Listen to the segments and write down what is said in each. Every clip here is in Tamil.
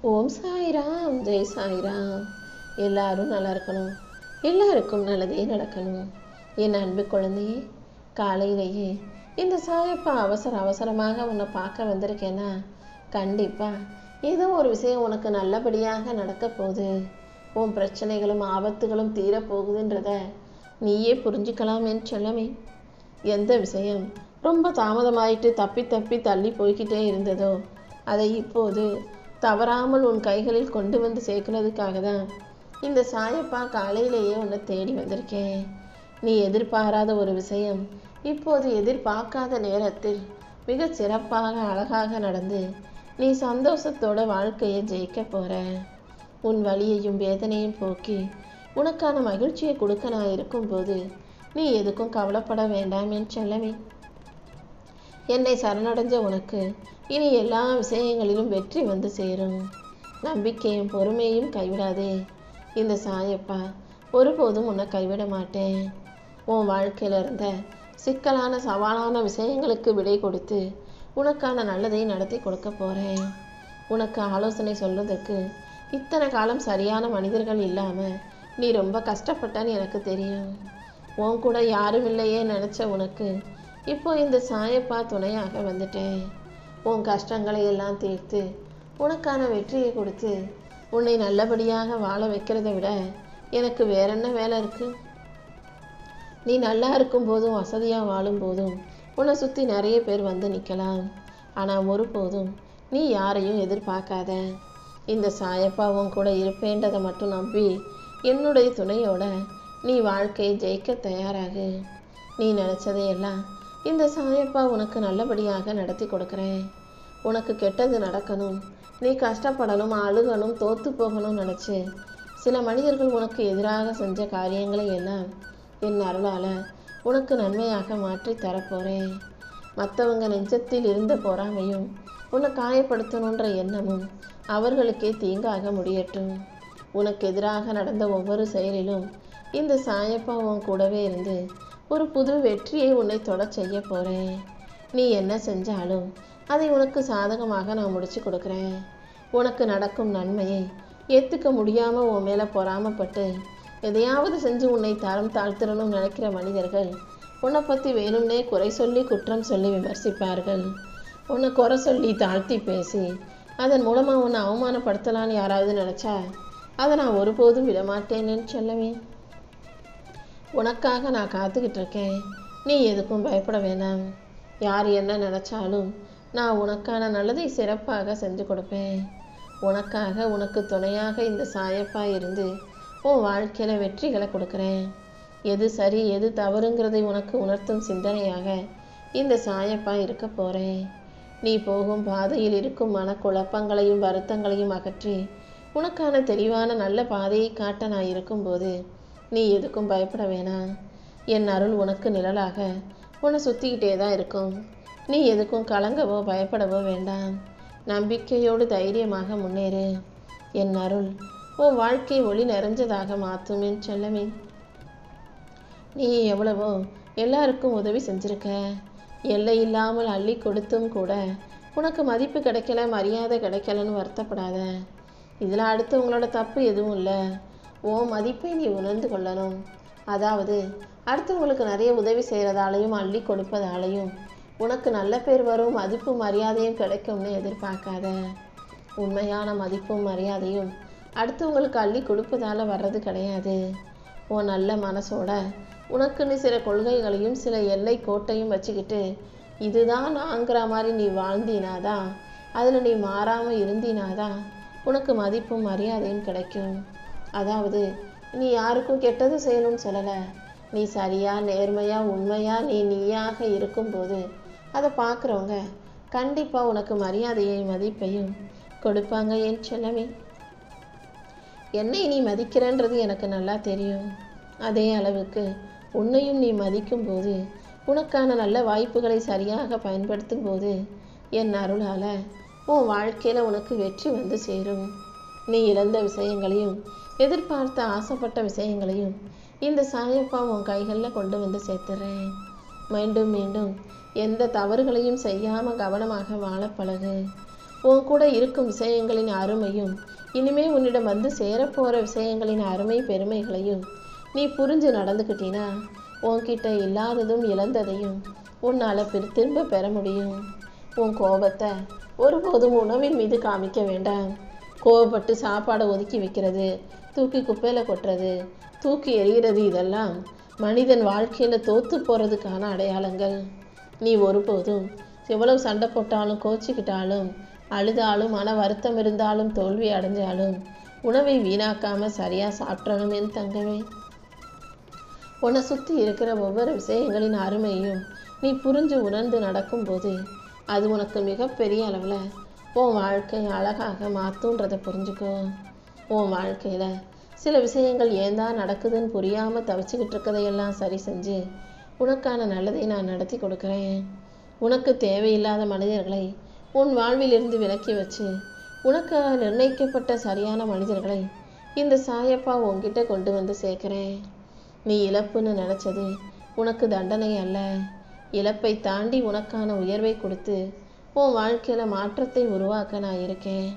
ஓம் சாய்ராம், ஜெய் சாய்ராம். எல்லாரும் நல்லா இருக்கணும், எல்லாருக்கும் நல்லதே நடக்கணும். என் அன்பு குழந்தையே, காலையிலேயே இந்த சாயப்பா அவசரமாக உன்னை பார்க்க வந்திருக்கேன்னா கண்டிப்பா ஏதோ ஒரு விஷயம் உனக்கு நல்லபடியாக நடக்க போகுது. உன் பிரச்சனைகளும் ஆபத்துகளும் தீரப்போகுதுன்றத நீயே புரிஞ்சுக்கலாம் என் செல்லமே. எந்த விஷயம் ரொம்ப தாமதமாயிட்டு தப்பி தள்ளி போய்கிட்டே இருந்ததோ அதை இப்போது தவறாமல் உன் கைகளில் கொண்டு வந்து சேர்க்கிறதுக்காக தான் இந்த சாயப்பா காலையிலேயே உன்னை தேடி வந்திருக்கேன். நீ எதிர்பாராத ஒரு விஷயம் இப்போது எதிர்பார்க்காத நேரத்தில் மிக சிறப்பாக அழகாக நடந்து நீ சந்தோஷத்தோட வாழ்க்கையை ஜெயிக்க போற. உன் வலியையும் வேதனையும் போக்கி உனக்கான மகிழ்ச்சியை கொடுக்க நான் இருக்கும்போது நீ எதுக்கும் கவலைப்பட வேண்டாம் என் செல்லமே. என்னை சரணடைஞ்ச உனக்கு இனி எல்லா விஷயங்களிலும் வெற்றி வந்து சேரும். நம்பிக்கையும் பொறுமையும் கைவிடாதே. இந்த சாயப்பா ஒருபோதும் உன்னை கைவிட மாட்டேன். உன் வாழ்க்கையில இருந்த சிக்கலான சவாலான விஷயங்களுக்கு விடை கொடுத்து உனக்கான நல்லதை நடத்தி கொடுக்க போறேன். உனக்கு ஆலோசனை சொல்றதுக்கு இத்தனை காலம் சரியான மனிதர்கள் இல்லாம நீ ரொம்ப கஷ்டப்பட்டன்னு எனக்கு தெரியும். உன் கூட யாரும் இல்லையே நினைச்ச உனக்கு இப்போ இந்த சாயப்பா துணையாக வந்துட்டேன். உன் கஷ்டங்களை எல்லாம் தீர்த்து உனக்கான வெற்றியை கொடுத்து உன்னை நல்லபடியாக வாழ வைக்கிறத விட எனக்கு வேற என்ன வேலை இருக்கு? நீ நல்லா இருக்கும் போதும் வசதியாக வாழும் போதும் உன்னை சுற்றி நிறைய பேர் வந்து நிற்கலாம். ஆனால் ஒருபோதும் நீ யாரையும் எதிர்பார்க்காத. இந்த சாயப்பா உன் கூட இருப்பேன்றதை மட்டும் நம்பி என்னுடைய துணையோட நீ வாழ்க்கையை ஜெயிக்க தயாராகு. நீ நினச்சதையெல்லாம் இந்த சாயப்பா உனக்கு நல்லபடியாக நடத்தி கொடுக்குறேன். உனக்கு கெட்டது நடக்கணும், நீ கஷ்டப்படணும், அழுகணும், தோத்து போகணும்னு நினச்சி சில மனிதர்கள் உனக்கு எதிராக செஞ்ச காரியங்களை எல்லாம் என் அருளால் உனக்கு நன்மையாக மாற்றி தரப்போகிறேன். மற்றவங்க நெஞ்சத்தில் இருந்த பொறாமையும் உன்னை காயப்படுத்தணுன்ற எண்ணமும் அவர்களுக்கே தீங்காக முடியட்டும். உனக்கு எதிராக நடந்த ஒவ்வொரு செயலிலும் இந்த சாயப்பா உன் கூடவே இருந்து ஒரு புது வெற்றியை உன்னை தொட செய்ய போகிறேன். நீ என்ன செஞ்சாலும் அதை உனக்கு சாதகமாக நான் முடிச்சு கொடுக்குறேன். உனக்கு நடக்கும் நன்மையை ஏற்றுக்க முடியாமல் உன் மேலே பொறாமப்பட்டு எதையாவது செஞ்சு உன்னை தரம் தாழ்த்திடணும்னு நினைக்கிற மனிதர்கள் உன்னை பற்றி வேணும்னே குறை சொல்லி குற்றம் சொல்லி விமர்சிப்பார்கள். உன்னை குறை சொல்லி தாழ்த்தி பேசி அதன் மூலமாக உன்னை அவமானப்படுத்தலான்னு யாராவது நினச்சா அதை நான் ஒருபோதும் விடமாட்டேன்னு சொல்லவே. உனக்காக நான் காத்துக்கிட்டு இருக்கேன். நீ எதுக்கும் பயப்பட வேணாம். யார் என்ன நினச்சாலும் நான் உனக்கான நல்லதை சிறப்பாக செஞ்சு கொடுப்பேன். உனக்காக உனக்கு துணையாக இந்த சாயப்பா இருந்து உன் வாழ்க்கையில் வெற்றிகளை கொடுக்குறேன். எது சரி எது தவறுங்கிறதை உனக்கு உணர்த்தும் சிந்தனையாக இந்த சாயப்பா இருக்க போகிறேன். நீ போகும் பாதையில் இருக்கும் மனக்குழப்பங்களையும் வருத்தங்களையும் அகற்றி உனக்கான தெளிவான நல்ல பாதையை காட்ட நான் இருக்கும்போது நீ எதுக்கும் பயப்பட வேணாம். என் அருள் உனக்கு நிழலாக உன்னை சுற்றிக்கிட்டே தான் இருக்கும். நீ எதுக்கும் கலங்கவோ பயப்படவோ வேண்டாம். நம்பிக்கையோடு தைரியமாக முன்னேறு. என் அருள் உன் வாழ்க்கை ஒளி நிறைஞ்சதாக மாற்றும் என் செல்லமே. நீ எவ்வளவோ எல்லாருக்கும் உதவி செஞ்சிருக்க. எல்லை இல்லாமல் அள்ளி கொடுத்தும் கூட உனக்கு மதிப்பு கிடைக்கல, மரியாதை கிடைக்கலன்னு வருத்தப்படாத. இதில் அடுத்தவங்களோட தப்பு எதுவும் இல்லை. உன் மதிப்பை நீ உணர்ந்து கொள்ளணும். அதாவது அடுத்தவங்களுக்கு நிறைய உதவி செய்கிறதாலையும் அள்ளி கொடுப்பதாலையும் உனக்கு நல்ல பேர் வரும், மதிப்பும் மரியாதையும் கிடைக்கும்னு எதிர்பார்க்காத. உண்மையான மதிப்பும் மரியாதையும் அடுத்தவங்களுக்கு அள்ளி கொடுப்பதால் வர்றது கிடையாது. உன் நல்ல மனசோட உனக்குன்னு சில கொள்கைகளையும் சில எல்லை கோட்டையும் வச்சுக்கிட்டு இதுதான் நாங்கிற மாதிரி நீ வாழ்ந்தினாதான், அதில் நீ மாறாமல் இருந்தினாதான் உனக்கு மதிப்பும் மரியாதையும் கிடைக்கும். அதாவது நீ யாருக்கும் கெட்டது செய்யணும்னு சொல்லலை. நீ சரியா நேர்மையா உண்மையா நீயாக இருக்கும்போது அதை பார்க்குறவங்க கண்டிப்பாக உனக்கு மரியாதையையும் மதிப்பையும் கொடுப்பாங்க என் செல்லமே. என்னை நீ மதிக்கிறன்றது எனக்கு நல்லா தெரியும். அதே அளவுக்கு உன்னையும் நீ மதிக்கும் போது உனக்கான நல்ல வாய்ப்புகளை சரியாக பயன்படுத்தும் போது என் அருளால் உன் வாழ்க்கையில் உனக்கு வெற்றி வந்து சேரும். நீ இழந்த விஷயங்களையும் எதிர்பார்த்த ஆசைப்பட்ட விஷயங்களையும் இந்த சாயப்பா உன் கைகளில் கொண்டு வந்து சேர்த்துறேன். மீண்டும் மீண்டும் எந்த தவறுகளையும் செய்யாமல் கவனமாக வாழ பழகு. உன் கூட இருக்கும் விஷயங்களின் அருமையும் இனிமே உன்னிடம் வந்து சேரப்போகிற விஷயங்களின் அருமை பெருமைகளையும் நீ புரிஞ்சு நடந்துக்கிட்டீன்னா உன்கிட்ட இல்லாததும் இழந்ததையும் உன்னால் திரும்ப பெற முடியும். உன் கோபத்தை ஒருபோதும் உணவின் மீது காமிக்க வேண்டாம். கோபப்பட்டு சாப்பாடை ஒதுக்கி வைக்கிறது, தூக்கி குப்பையில் கொட்டுறது, தூக்கி எறிகிறது, இதெல்லாம் மனிதன் வாழ்க்கையில் தோற்று போகிறதுக்கான அடையாளங்கள். நீ ஒருபோதும் எவ்வளவு சண்டை போட்டாலும், கோச்சிக்கிட்டாலும், அழுதாலும், மன வருத்தம் இருந்தாலும், தோல்வி அடைஞ்சாலும் உணவை வீணாக்காமல் சரியாக சாப்பிடணும் என் தங்கமே. உன்னை சுற்றி இருக்கிற ஒவ்வொரு விஷயங்களின் அருமையும் நீ புரிஞ்சு உணர்ந்து நடக்கும்போது அது உனக்கு மிகப்பெரிய அளவில் உன் வாழ்க்கையை அழகாக மாற்றுன்றதை புரிஞ்சுக்கோ. உன் வாழ்க்கையில் சில விஷயங்கள் ஏன் தான் நடக்குதுன்னு புரியாமல் தவிச்சுக்கிட்டு இருக்கதையெல்லாம் சரி செஞ்சு உனக்கான நல்லதை நான் நடத்தி கொடுக்குறேன். உனக்கு தேவையில்லாத மனிதர்களை உன் வாழ்விலிருந்து விலக்கி வச்சு உனக்கு நிர்ணயிக்கப்பட்ட சரியான மனிதர்களை இந்த சாயப்பா உன்கிட்ட கொண்டு வந்து சேர்க்குறேன். நீ இழப்புன்னு நினச்சது உனக்கு தண்டனை அல்ல, இழப்பை தாண்டி உனக்கான உயர்வை கொடுத்து உன் வாழ்க்கையில் மாற்றத்தை உருவாக்க நான் இருக்கேன்.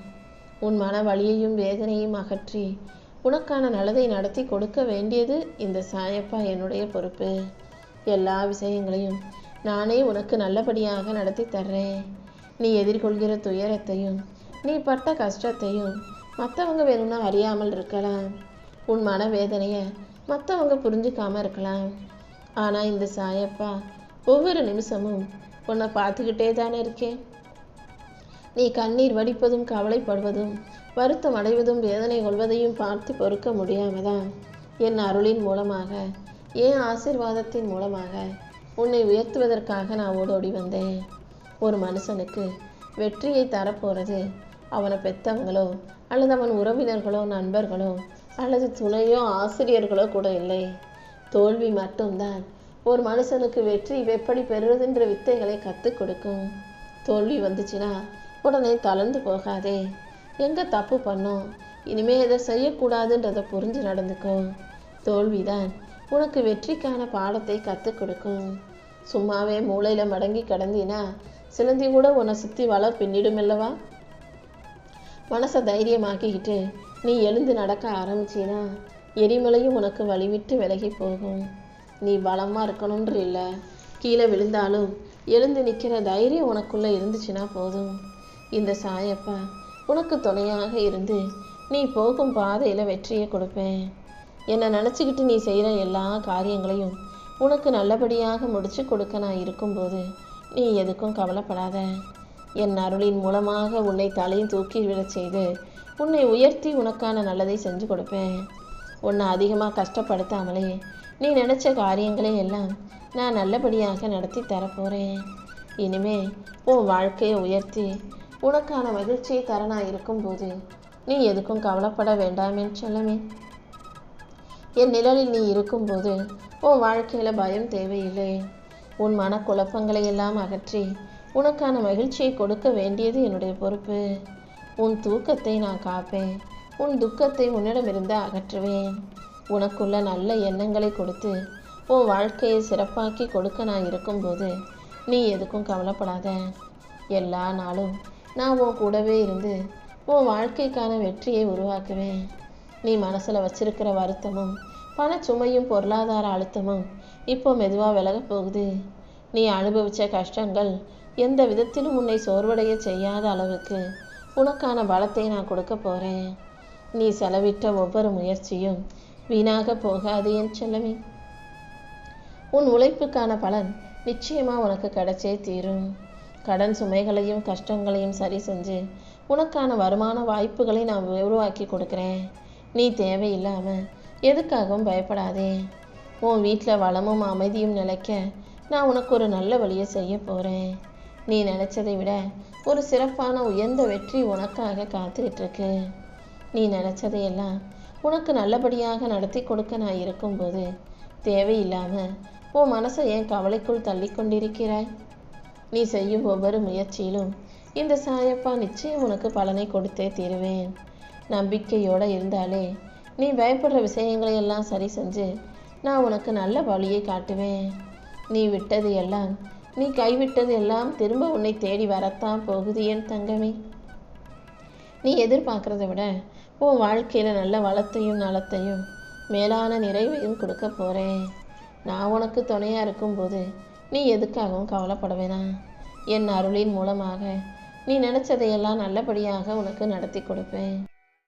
உன் மன வலியையும் வேதனையும் அகற்றி உனக்கான நல்லதை நடத்தி கொடுக்க வேண்டியது இந்த சாயப்பா என்னுடைய பொறுப்பு. எல்லா விஷயங்களையும் நானே உனக்கு நல்லபடியாக நடத்தி தர்றேன். நீ எதிர்கொள்கிற துயரத்தையும் நீ பட்ட கஷ்டத்தையும் மற்றவங்க வேணும்னா அறியாமல் இருக்கலாம். உன் மனவேதனையை மற்றவங்க புரிஞ்சுக்காமல் இருக்கலாம். ஆனால் இந்த சாயப்பா ஒவ்வொரு நிமிஷமும் உன்னை பார்த்துக்கிட்டே தானே இருக்கேன். நீ கண்ணீர் வடிப்பதும், கவலைப்படுவதும், வருத்தம் அடைவதும், வேதனை கொள்வதையும் பார்த்து பொறுக்க முடியாமதான் என் அருளின் மூலமாக, என் ஆசீர்வாதத்தின் மூலமாக உன்னை உயர்த்துவதற்காக நான் ஓடோடி வந்தேன். ஒரு மனுஷனுக்கு வெற்றியை தரப்போகிறது அவனை பெற்றவங்களோ அல்லது அவன் உறவினர்களோ, நண்பர்களோ அல்லது துணையோ, ஆசிரியர்களோ கூட இல்லை. தோல்வி மட்டும்தான் ஒரு மனுஷனுக்கு வெற்றி எப்படி பெறுவதுன்ற வித்தைகளை கற்றுக் கொடுக்கும். தோல்வி வந்துச்சுன்னா உடனே தளர்ந்து போகாதே. எங்கே தப்பு பண்ணோம், இனிமே இதை செய்யக்கூடாதுன்றதை புரிஞ்சு நடந்துக்கோ. தோல்விதான் உனக்கு வெற்றிக்கான பாடத்தை கற்றுக் கொடுக்கும். சும்மாவே மூளையில் மடங்கி கிடந்தினா சிலந்தி கூட உன்னை சுற்றி வள பின்னிடுமில்லவா? மனசை தைரியமாக்கிக்கிட்டு நீ எழுந்து நடக்க ஆரம்பிச்சினா எரிமலையும் உனக்கு வழிவிட்டு விலகி போகும். நீ பலமாக இருக்கணுன்ற இல்லை, கீழே விழுந்தாலும் எழுந்து நிற்கிற தைரியம் உனக்குள்ளே இருந்துச்சுன்னா போதும். இந்த சாயப்பா உனக்கு துணையாக இருந்து நீ போகும் பாதையில் வெற்றியை கொடுப்பேன். என்னை நினச்சிக்கிட்டு நீ செய்கிற எல்லா காரியங்களையும் உனக்கு நல்லபடியாக முடிச்சு கொடுக்க நான் இருக்கும்போது நீ எதுக்கும் கவலைப்படாத. என் அருளின் மூலமாக உன்னை தலையும் தூக்கி விடச் செய்து உன்னை உயர்த்தி உனக்கான நல்லதை செஞ்சு கொடுப்பேன். உன்னை அதிகமாக கஷ்டப்படுத்தாமலே நீ நினச்ச காரியங்களை எல்லாம் நான் நல்லபடியாக நடத்தி தரப்போகிறேன். இனிமே உன் வாழ்க்கையை உயர்த்தி உனக்கான மகிழ்ச்சியை தர நான் இருக்கும்போது நீ எதுக்கும் கவலைப்பட வேண்டாம் என் செல்லமே. என் நிழலில் நீ இருக்கும்போது உன் வாழ்க்கையில் பயம் தேவையில்லை. உன் மனக்குழப்பங்களை எல்லாம் அகற்றி உனக்கான மகிழ்ச்சியை கொடுக்க வேண்டியது என்னுடைய பொறுப்பு. உன் தூக்கத்தை நான் காப்பேன், உன் துக்கத்தை உன்னிடமிருந்து அகற்றுவேன். உனக்குள்ள நல்ல எண்ணங்களை கொடுத்து உன் வாழ்க்கையை சிறப்பாக்கி கொடுக்க நான் இருக்கும்போது நீ எதுக்கும் கவலைப்படாத. எல்லா நாளும் நான் உன் கூடவே இருந்து உன் வாழ்க்கைக்கான வெற்றியை உருவாக்குவேன். நீ மனசில் வச்சிருக்கிற வருத்தமும் பணச்சுமையும் பொருளாதார அழுத்தமும் இப்போ மெதுவாக விலக போகுது. நீ அனுபவித்த கஷ்டங்கள் எந்த விதத்திலும் உன்னை சோர்வடைய செய்யாத அளவுக்கு உனக்கான பலத்தை நான் கொடுக்க போகிறேன். நீ செலவிட்ட ஒவ்வொரு முயற்சியும் வீணாக போகாது என் செல்லமே. உன் உழைப்புக்கான பலன் நிச்சயமாக உனக்கு கிடைச்சே தீரும். கடன் சுமைகளையும் கஷ்டங்களையும் சரி செஞ்சு உனக்கான வருமான வாய்ப்புகளை நான் உருவாக்கி கொடுக்குறேன். நீ தேவையில்லாமல் எதுக்காகவும் பயப்படாதே. உன் வீட்டில் வளமும் அமைதியும் நிலைக்க நான் உனக்கு ஒரு நல்ல வழியை செய்ய போகிறேன். நீ நினச்சதை விட ஒரு சிறப்பான உயர்ந்த வெற்றி உனக்காக காத்துக்கிட்டு இருக்கு. நீ நினச்சதையெல்லாம் உனக்கு நல்லபடியாக நடத்தி கொடுக்க நான் இருக்கும்போது தேவையில்லாமல் உன் மனசை ஏன் கவலைக்குள் தள்ளி கொண்டிருக்கிறாய்? நீ செய்யும் ஒவ்வொரு முயற்சியிலும் இந்த சாயப்பா நிச்சயம் உனக்கு பலனை கொடுத்தே தீருவேன். நம்பிக்கையோடு இருந்தாலே நீ பயப்படுற விஷயங்களை எல்லாம் சரி செஞ்சு நான் உனக்கு நல்ல வழியை காட்டுவேன். நீ விட்டது எல்லாம், நீ கைவிட்டது எல்லாம் திரும்ப உன்னை தேடி வரத்தான் போகுது என் தங்கமே. நீ எதிர்பார்க்குறத விட உன் வாழ்க்கையில் நல்ல வளத்தையும் நலத்தையும் மேலான நிறைவையும் கொடுக்க போகிறேன். நான் உனக்கு துணையாக இருக்கும்போது நீ எதுக்காகவும் கவலைப்பட வேணாம். என் அருளின் மூலமாக நீ நினச்சதையெல்லாம் நல்லபடியாக உனக்கு நடத்தி கொடுப்பேன்.